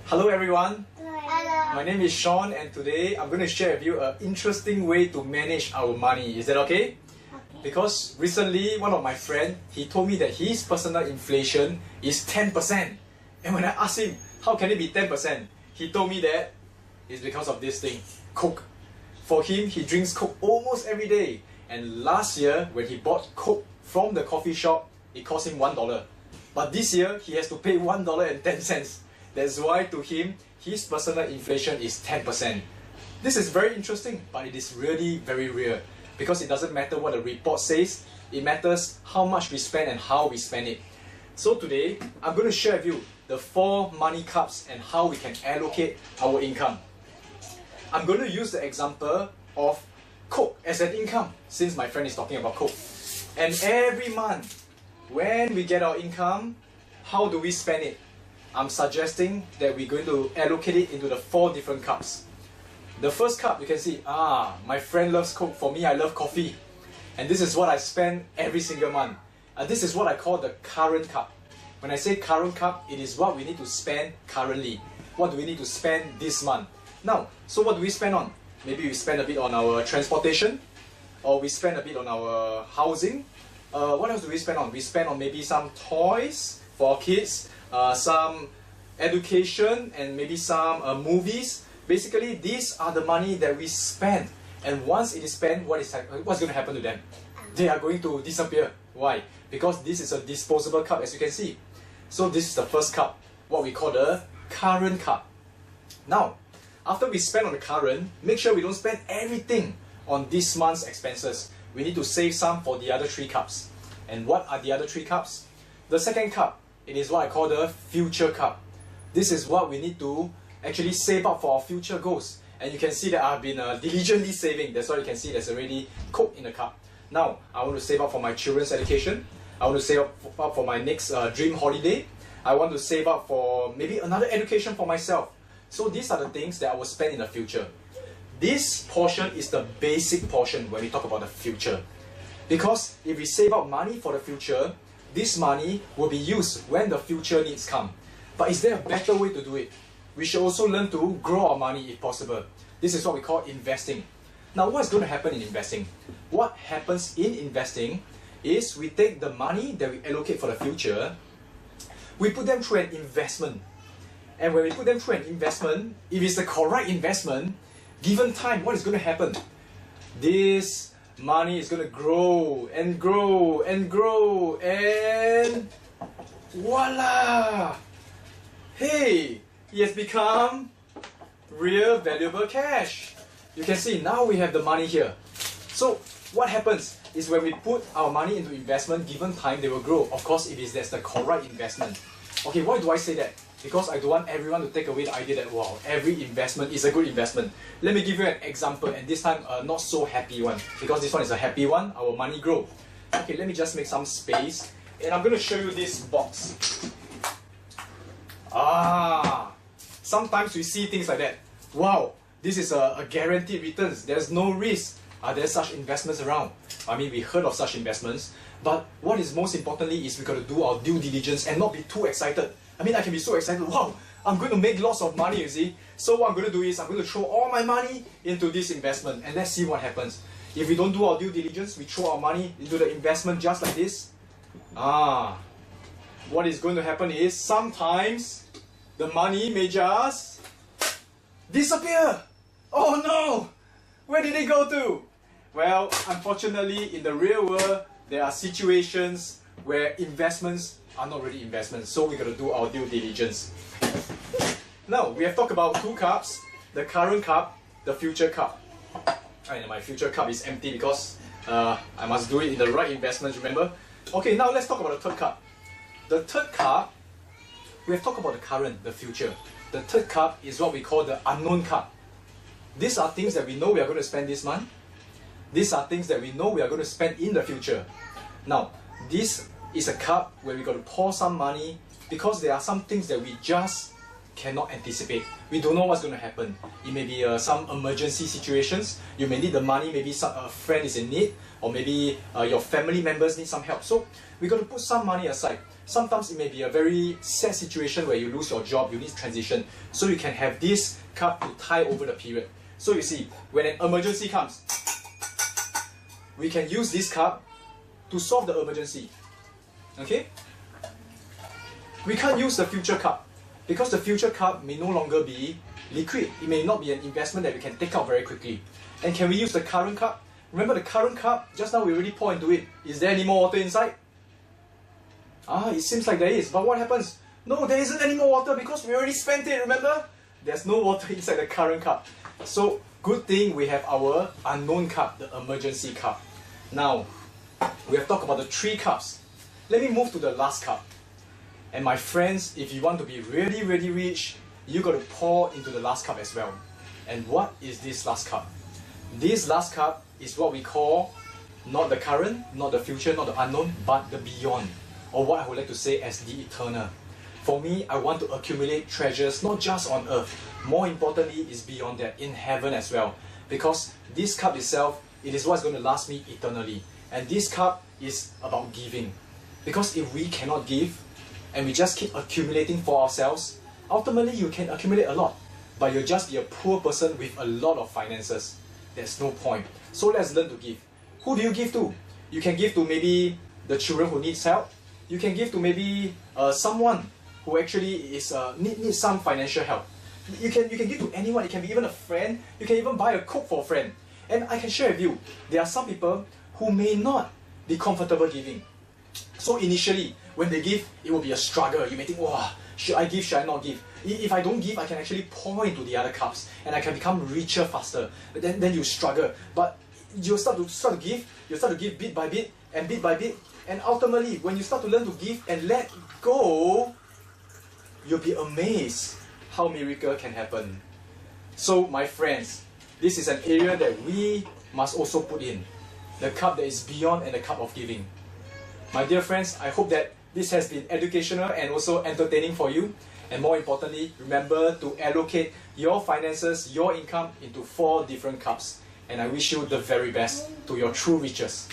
Hello everyone, Hello. my name is Sean and today I'm going to share with you an interesting way to manage our money. Is that okay? Because recently one of my friends, he told me that his personal inflation is 10%. And when I asked him, how can it be 10%? He told me that it's because of this thing, Coke. For him, he drinks Coke almost every day. And last year, when he bought Coke from the coffee shop, it cost him $1. But this year, he has to pay $1.10. That's why to him, his personal inflation is 10%. This is very interesting, but it is really very real. Because it doesn't matter what the report says, it matters how much we spend and how we spend it. So today, I'm going to share with you the 4 money cups and how we can allocate our income. I'm going to use the example of Coke as an income, since my friend is talking about Coke. And every month, when we get our income, how do we spend it? I'm suggesting that we're going to allocate it into the 4 different cups. The first cup, you can see, my friend loves Coke, for me I love coffee. And this is what I spend every single month. This is what I call the current cup. When I say current cup, it is what we need to spend currently. What do we need to spend this month? Now, so what do we spend on? Maybe we spend a bit on our transportation, or we spend a bit on our housing. What else do we spend on? We spend on maybe some toys for our kids, some education, and maybe some movies. Basically, these are the money that we spend. And once it is spent, what's going to happen to them? They are going to disappear. Why? Because this is a disposable cup, as you can see. So this is the first cup, what we call the current cup. Now, after we spend on the current, make sure we don't spend everything on this month's expenses. We need to save some for the other 3 cups. And what are the other 3 cups? The second cup, it is what I call the future cup. This is what we need to actually save up for our future goals. And you can see that I've been diligently saving. That's why you can see there's already Coke in the cup. Now, I want to save up for my children's education. I want to save up for my next dream holiday. I want to save up for maybe another education for myself. So these are the things that I will spend in the future. This portion is the basic portion when we talk about the future. Because if we save up money for the future, this money will be used when the future needs come. But is there a better way to do it? We should also learn to grow our money if possible. This is what we call investing. Now, what's going to happen in investing? What happens in investing is we take the money that we allocate for the future, we put them through an investment. And when we put them through an investment, if it's the correct investment, given time, what is going to happen? This money is going to grow and grow and grow, and voila! Hey, it has become real valuable cash. You can see now we have the money here. So what happens is when we put our money into investment, given time they will grow. Of course, if that's the correct investment. Okay, why do I say that? Because I don't want everyone to take away the idea that, wow, every investment is a good investment. Let me give you an example, and this time a not so happy one. Because this one is a happy one, our money grow. Okay, let me just make some space. And I'm going to show you this box. Sometimes we see things like that. Wow, this is a guaranteed returns. There's no risk. Are there such investments around? I mean, we heard of such investments. But what is most importantly is we got to do our due diligence and not be too excited. I mean, I can be so excited. Wow, I'm going to make lots of money, you see. So what I'm going to do is I'm going to throw all my money into this investment and let's see what happens. If we don't do our due diligence, we throw our money into the investment just like this. What is going to happen is sometimes the money may just disappear. Oh no! Where did it go to? Well, unfortunately, in the real world, there are situations where investments are not really investments, so we got to do our due diligence. Now, we have talked about 2 cups, the current cup, the future cup. And my future cup is empty because I must do it in the right investments, remember? Okay, now let's talk about the 3rd cup. The 3rd cup, we have talked about the current, the future. The 3rd cup is what we call the unknown cup. These are things that we know we are going to spend this month. These are things that we know we are going to spend in the future. Now, this is a cup where we got to pour some money because there are some things that we just cannot anticipate. We don't know what's going to happen. It may be some emergency situations. You may need the money, maybe a friend is in need, or maybe your family members need some help. So we got to put some money aside. Sometimes it may be a very sad situation where you lose your job, you need transition. So you can have this cup to tie over the period. So you see, when an emergency comes, we can use this cup to solve the emergency. Okay? We can't use the future cup because the future cup may no longer be liquid. It may not be an investment that we can take out very quickly. And can we use the current cup? Remember the current cup, just now we already pour into it. Is there any more water inside? It seems like there is, but what happens? No, there isn't any more water because we already spent it, remember? There's no water inside the current cup. So, good thing we have our unknown cup, the emergency cup. Now, we have talked about the 3 cups. Let me move to the last cup. And my friends, if you want to be really, really rich, you got to pour into the last cup as well. And what is this last cup? This last cup is what we call not the current, not the future, not the unknown, but the beyond. Or what I would like to say as the eternal. For me, I want to accumulate treasures not just on earth. More importantly is beyond that, in heaven as well. Because this cup itself, it is what's going to last me eternally. And this cup is about giving. Because if we cannot give, and we just keep accumulating for ourselves, ultimately you can accumulate a lot, but you'll just be a poor person with a lot of finances. There's no point. So let's learn to give. Who do you give to? You can give to maybe the children who needs help. You can give to maybe someone who actually is needs some financial help. You can give to anyone. It can be even a friend. You can even buy a Coke for a friend. And I can share with you, there are some people who may not be comfortable giving. So initially, when they give, it will be a struggle. You may think, wow, should I give, should I not give? If I don't give, I can actually pour into the other cups and I can become richer faster. But then you struggle. But you start to give, you start to give bit by bit, and ultimately, when you start to learn to give and let go, you'll be amazed how miracle can happen. So my friends, this is an area that we must also put in. The cup that is beyond and the cup of giving. My dear friends, I hope that this has been educational and also entertaining for you. And more importantly, remember to allocate your finances, your income into 4 different cups. And I wish you the very best to your true riches.